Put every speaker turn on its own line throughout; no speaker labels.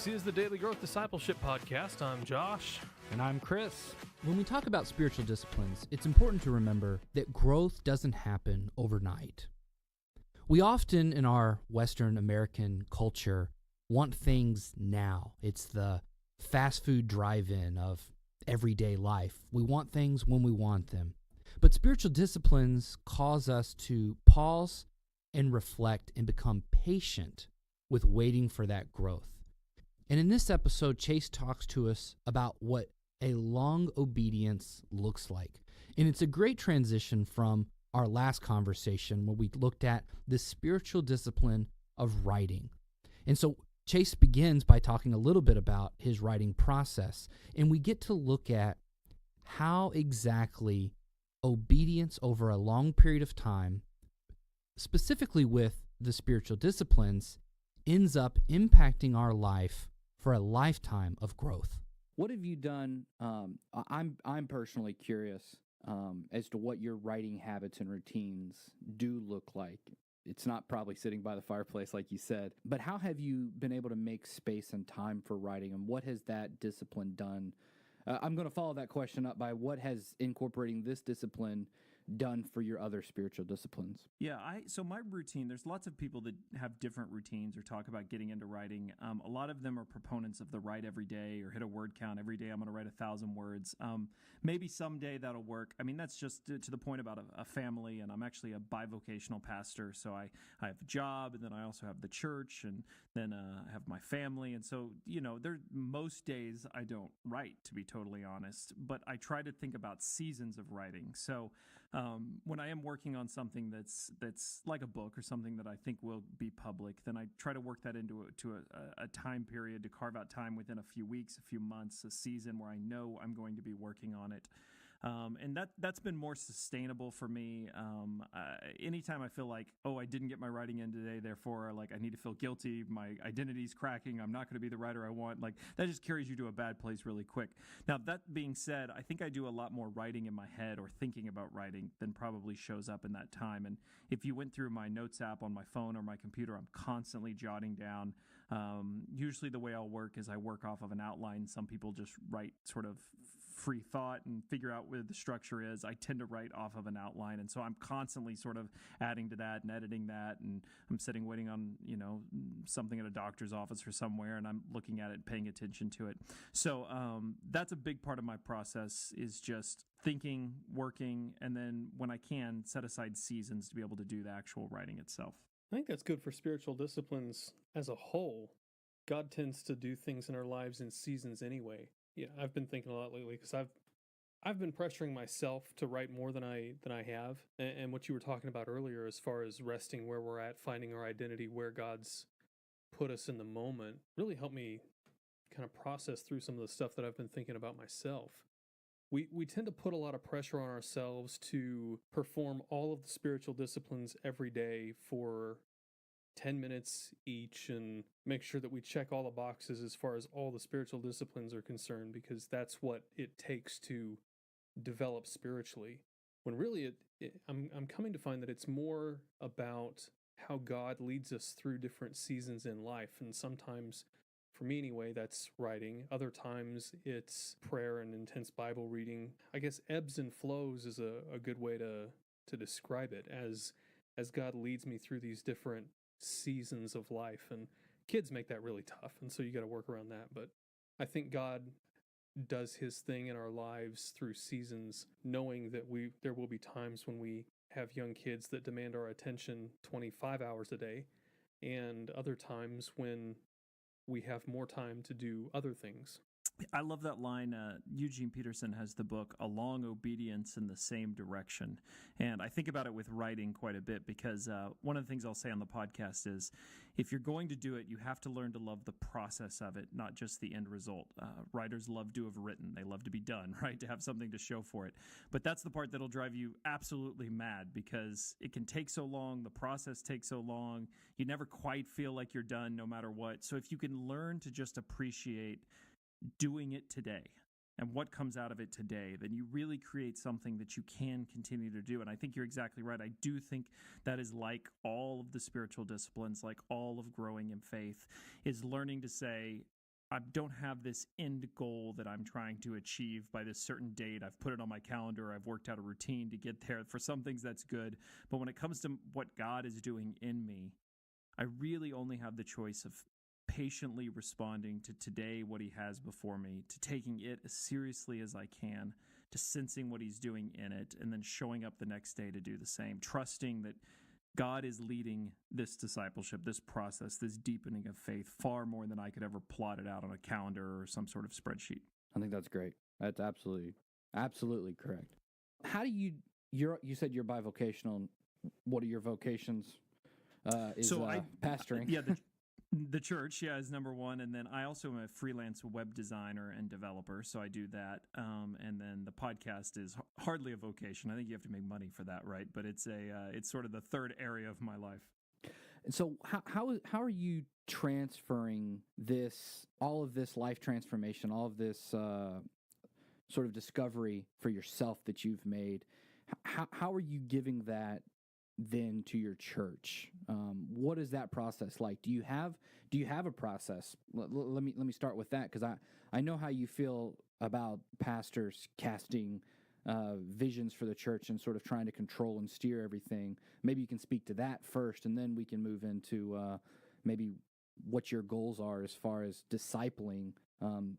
This is the Daily Growth Discipleship Podcast. I'm Josh.
And I'm Chris.
When we talk about spiritual disciplines, it's important to remember that growth doesn't happen overnight. We often, in our Western American culture, want things now. It's the fast food drive-in of everyday life. We want things when we want them. But spiritual disciplines cause us to pause and reflect and become patient with waiting for that growth. And in this episode, Chase talks to us about what a long obedience looks like. And it's a great transition from our last conversation where we looked at the spiritual discipline of writing. And so Chase begins by talking a little bit about his writing process, and we get to look at how exactly obedience over a long period of time, specifically with the spiritual disciplines, ends up impacting our life for a lifetime of growth.
What have you done? I'm personally curious as to what your writing habits and routines do look like. It's not probably sitting by the fireplace like you said, but how have you been able to make space and time for writing, and what has that discipline done? I'm going to follow that question up by what has incorporating this discipline done for your other spiritual disciplines?
Yeah, so my routine, there's lots of people that have different routines or talk about getting into writing. A lot of them are proponents of the write every day or hit a word count every day. I'm going to write 1,000 words. Maybe someday that'll work. I mean, that's just to the point about a family, and I'm actually a bivocational pastor, so I have a job, and then I also have the church, and then I have my family, and so, most days I don't write, to be totally honest, but I try to think about seasons of writing. So when I am working on something that's like a book or something that I think will be public, then I try to work that into a time period, to carve out time within a few weeks, a few months, a season where I know I'm going to be working on it. And that's been more sustainable for me. Anytime I feel like, I didn't get my writing in today, therefore, I need to feel guilty, my identity's cracking, I'm not going to be the writer I want, that just carries you to a bad place really quick. Now, that being said, I think I do a lot more writing in my head or thinking about writing than probably shows up in that time. And if you went through my notes app on my phone or my computer, I'm constantly jotting down. Usually the way I'll work is I work off of an outline. Some people just write sort of free thought and figure out where the structure is. I tend to write off of an outline, and so I'm constantly sort of adding to that and editing that, and I'm sitting waiting on something at a doctor's office or somewhere, and I'm looking at it and paying attention to it. So that's a big part of my process, is just thinking, working, and then when I can, set aside seasons to be able to do the actual writing itself.
I think that's good for spiritual disciplines as a whole. God tends to do things in our lives in seasons anyway. Yeah, I've been thinking a lot lately because I've been pressuring myself to write more than I have. And what you were talking about earlier, as far as resting where we're at, finding our identity, where God's put us in the moment, really helped me kind of process through some of the stuff that I've been thinking about myself. We tend to put a lot of pressure on ourselves to perform all of the spiritual disciplines every day for 10 minutes each, and make sure that we check all the boxes as far as all the spiritual disciplines are concerned, because that's what it takes to develop spiritually. When really I'm coming to find that it's more about how God leads us through different seasons in life. And sometimes, for me anyway, that's writing. Other times it's prayer and intense Bible reading. I guess ebbs and flows is a good way to describe it, as God leads me through these different seasons of life. And kids make that really tough, and so you got to work around that. But I think God does his thing in our lives through seasons, knowing that there will be times when we have young kids that demand our attention 25 hours a day, and other times when we have more time to do other things.
I love that line. Eugene Peterson has the book, A Long Obedience in the Same Direction. And I think about it with writing quite a bit, because one of the things I'll say on the podcast is, if you're going to do it, you have to learn to love the process of it, not just the end result. Writers love to have written. They love to be done, right? To have something to show for it. But that's the part that'll drive you absolutely mad, because it can take so long. The process takes so long. You never quite feel like you're done no matter what. So if you can learn to just appreciate doing it today and what comes out of it today, then you really create something that you can continue to do. And I think you're exactly right. I do think that is like all of the spiritual disciplines, like all of growing in faith, is learning to say, I don't have this end goal that I'm trying to achieve by this certain date. I've put it on my calendar. I've worked out a routine to get there. For some things, that's good. But when it comes to what God is doing in me, I really only have the choice of patiently responding to today, what he has before me, to taking it as seriously as I can, to sensing what he's doing in it, and then showing up the next day to do the same, trusting that God is leading this discipleship, this process, this deepening of faith far more than I could ever plot it out on a calendar or some sort of spreadsheet.
I think that's great. That's absolutely correct. How do you said you're bivocational. What are your vocations? Pastoring.
Yeah, the church, is number one, and then I also am a freelance web designer and developer, so I do that. And then the podcast is hardly a vocation. I think you have to make money for that, right? But it's sort of the third area of my life.
And so, how are you transferring all of this life transformation, all of this sort of discovery for yourself that you've made? How are you giving that then to your church? What is that process like? Do you have a process? Let me start with that, because I know how you feel about pastors casting visions for the church and sort of trying to control and steer everything. Maybe you can speak to that first, and then we can move into maybe what your goals are as far as discipling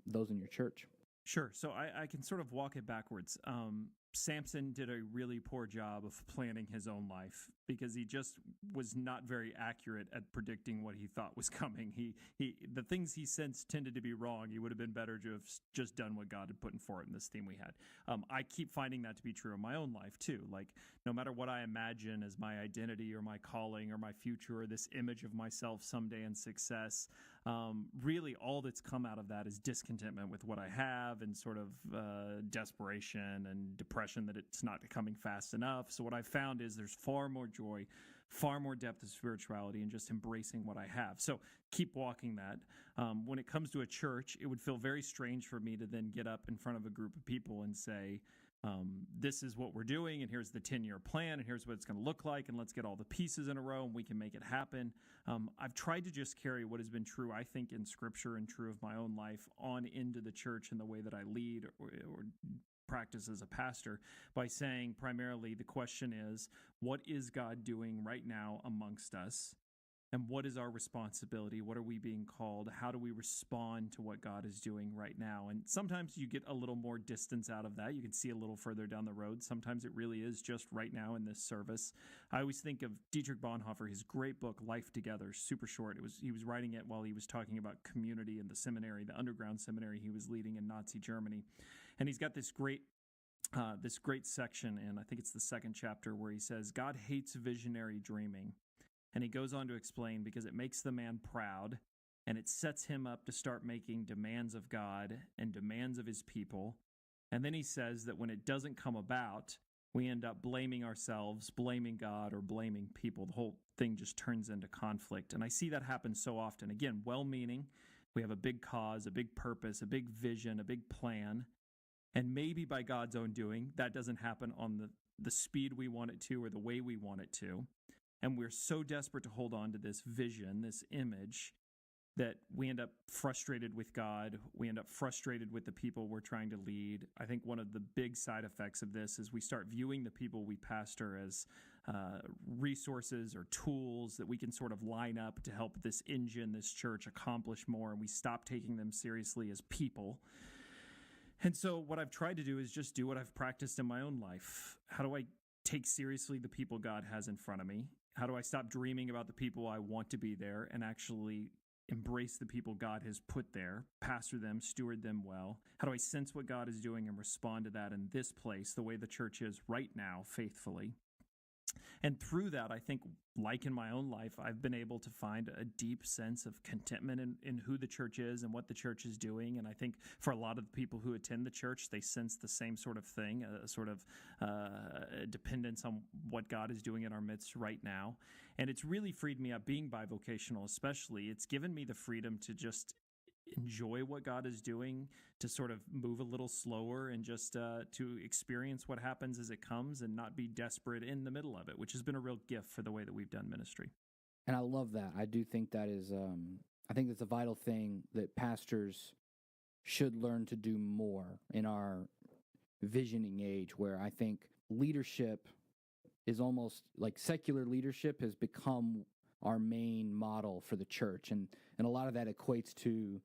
those in your church.
Sure. So I can sort of walk it backwards. Samson did a really poor job of planning his own life because he just was not very accurate at predicting what he thought was coming. The things he sensed tended to be wrong. He would have been better to have just done what God had put forth in this theme we had. I keep finding that to be true in my own life too. Like, no matter what I imagine as my identity or my calling or my future or this image of myself someday in success, really all that's come out of that is discontentment with what I have and sort of desperation and depression that it's not coming fast enough. So what I've found is there's far more joy, far more depth of spirituality, and just embracing what I have. So keep walking that. When it comes to a church, it would feel very strange for me to then get up in front of a group of people and say, this is what we're doing, and here's the 10-year plan, and here's what it's going to look like, and let's get all the pieces in a row, and we can make it happen. I've tried to just carry what has been true, I think, in Scripture and true of my own life on into the church in the way that I lead or practice as a pastor by saying primarily the question is, what is God doing right now amongst us? And what is our responsibility? What are we being called? How do we respond to what God is doing right now? And sometimes you get a little more distance out of that. You can see a little further down the road. Sometimes it really is just right now in this service. I always think of Dietrich Bonhoeffer, his great book, Life Together, super short. He was writing it while he was talking about community in the seminary, the underground seminary he was leading in Nazi Germany. And he's got this great section, and I think it's the second chapter, where he says, God hates visionary dreaming. And he goes on to explain, because it makes the man proud, and it sets him up to start making demands of God and demands of his people. And then he says that when it doesn't come about, we end up blaming ourselves, blaming God, or blaming people. The whole thing just turns into conflict. And I see that happen so often. Again, well-meaning. We have a big cause, a big purpose, a big vision, a big plan. And maybe by God's own doing, that doesn't happen on the speed we want it to or the way we want it to. And we're so desperate to hold on to this vision, this image, that we end up frustrated with God. We end up frustrated with the people we're trying to lead. I think one of the big side effects of this is we start viewing the people we pastor as resources or tools that we can sort of line up to help this engine, this church, accomplish more. And we stop taking them seriously as people. And so what I've tried to do is just do what I've practiced in my own life. How do I take seriously the people God has in front of me? How do I stop dreaming about the people I want to be there and actually embrace the people God has put there, pastor them, steward them well? How do I sense what God is doing and respond to that in this place, the way the church is right now, faithfully? And through that, I think, like in my own life, I've been able to find a deep sense of contentment in who the church is and what the church is doing. And I think for a lot of the people who attend the church, they sense the same sort of thing, a sort of dependence on what God is doing in our midst right now. And it's really freed me up being bivocational, especially. It's given me the freedom to just enjoy what God is doing, to sort of move a little slower and just to experience what happens as it comes and not be desperate in the middle of it, which has been a real gift for the way that we've done ministry.
And I love that. I do think that is, I think it's a vital thing that pastors should learn to do more in our visioning age, where I think leadership is almost like secular leadership has become our main model for the church, and a lot of that equates to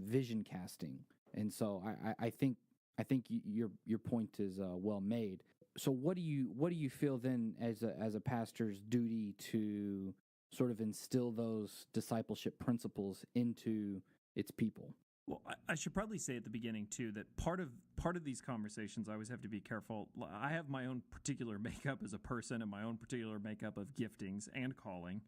vision casting. And so I think your point is well made. So what do you feel then as a pastor's duty to sort of instill those discipleship principles into its people?
Well, I should probably say at the beginning too that part of these conversations, I always have to be careful. I have my own particular makeup as a person and my own particular makeup of giftings and calling.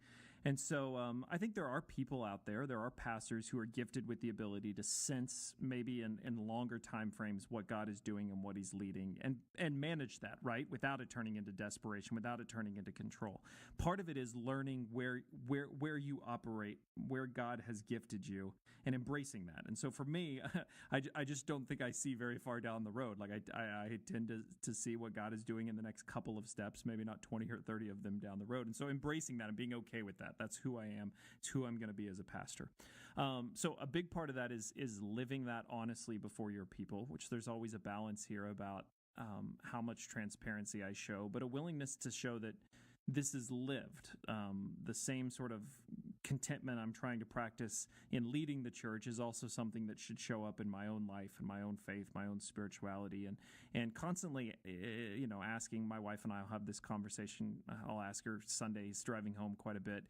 And so I think there are people out there, there are pastors who are gifted with the ability to sense maybe in longer time frames what God is doing and what he's leading and manage that, right? Without it turning into desperation, without it turning into control. Part of it is learning where you operate, where God has gifted you, and embracing that. And so for me, I just don't think I see very far down the road. Like I tend to see what God is doing in the next couple of steps, maybe not 20 or 30 of them down the road. And so embracing that and being okay with that. That's who I am. It's who I'm going to be as a pastor. So a big part of that is living that honestly before your people, which there's always a balance here about how much transparency I show, but a willingness to show that this is lived. The same sort of contentment I'm trying to practice in leading the church is also something that should show up in my own life and my own faith, my own spirituality, and constantly, asking my wife, and I'll have this conversation. I'll ask her Sundays driving home quite a bit.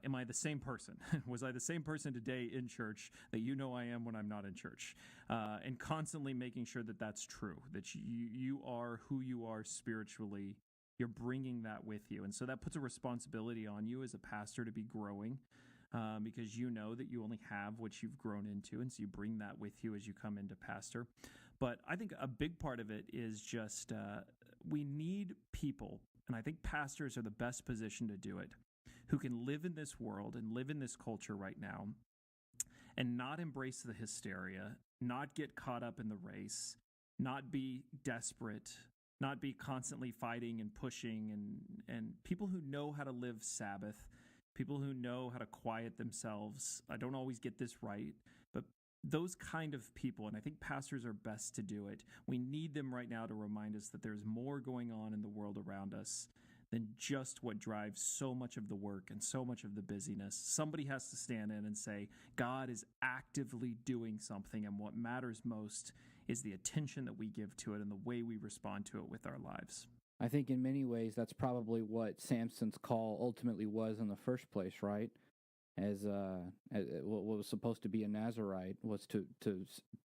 Am I the same person? Was I the same person today in church that I am when I'm not in church? And constantly making sure that that's true, that you are who you are spiritually. You're bringing that with you. And so that puts a responsibility on you as a pastor to be growing because you know that you only have what you've grown into. And so you bring that with you as you come into pastor. But I think a big part of it is just we need people, and I think pastors are the best position to do it, who can live in this world and live in this culture right now and not embrace the hysteria, not get caught up in the race, not be desperate, not be constantly fighting and pushing, and people who know how to live Sabbath, people who know how to quiet themselves. I don't always get this right, but those kind of people, and I think pastors are best to do it. We need them right now to remind us that there's more going on in the world around us than just what drives so much of the work and so much of the busyness. Somebody has to stand in and say, God is actively doing something, and what matters most is the attention that we give to it and the way we respond to it with our lives.
I think in many ways that's probably what Samson's call ultimately was in the first place, right? As what was supposed to be a Nazirite was to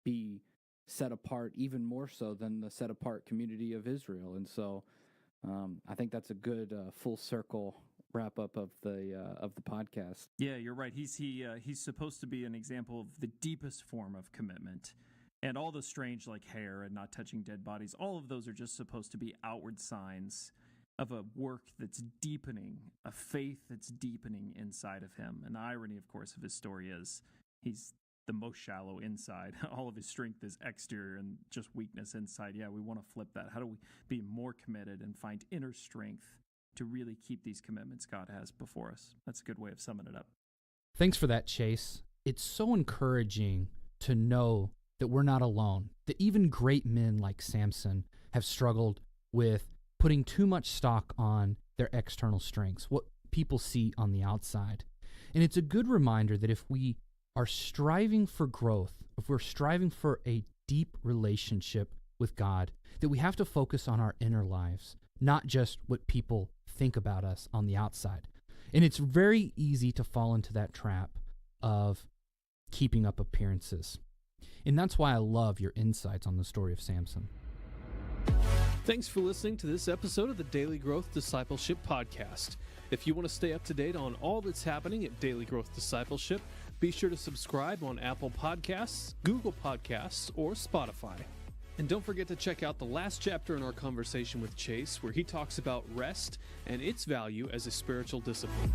be set apart even more so than the set apart community of Israel. And so I think that's a good full circle wrap up of the podcast.
Yeah, you're right. He's supposed to be an example of the deepest form of commitment. And all the strange, like hair and not touching dead bodies, all of those are just supposed to be outward signs of a work that's deepening, a faith that's deepening inside of him. And the irony, of course, of his story is he's the most shallow inside. All of his strength is exterior and just weakness inside. Yeah, we want to flip that. How do we be more committed and find inner strength to really keep these commitments God has before us? That's a good way of summing it up.
Thanks for that, Chase. It's so encouraging to know that we're not alone, that even great men like Samson have struggled with putting too much stock on their external strengths, what people see on the outside. And it's a good reminder that if we are striving for growth, if we're striving for a deep relationship with God, that we have to focus on our inner lives, not just what people think about us on the outside. And it's very easy to fall into that trap of keeping up appearances. And that's why I love your insights on the story of Samson.
Thanks for listening to this episode of the Daily Growth Discipleship Podcast. If you want to stay up to date on all that's happening at Daily Growth Discipleship, be sure to subscribe on Apple Podcasts, Google Podcasts, or Spotify. And don't forget to check out the last chapter in our conversation with Chase, where he talks about rest and its value as a spiritual discipline.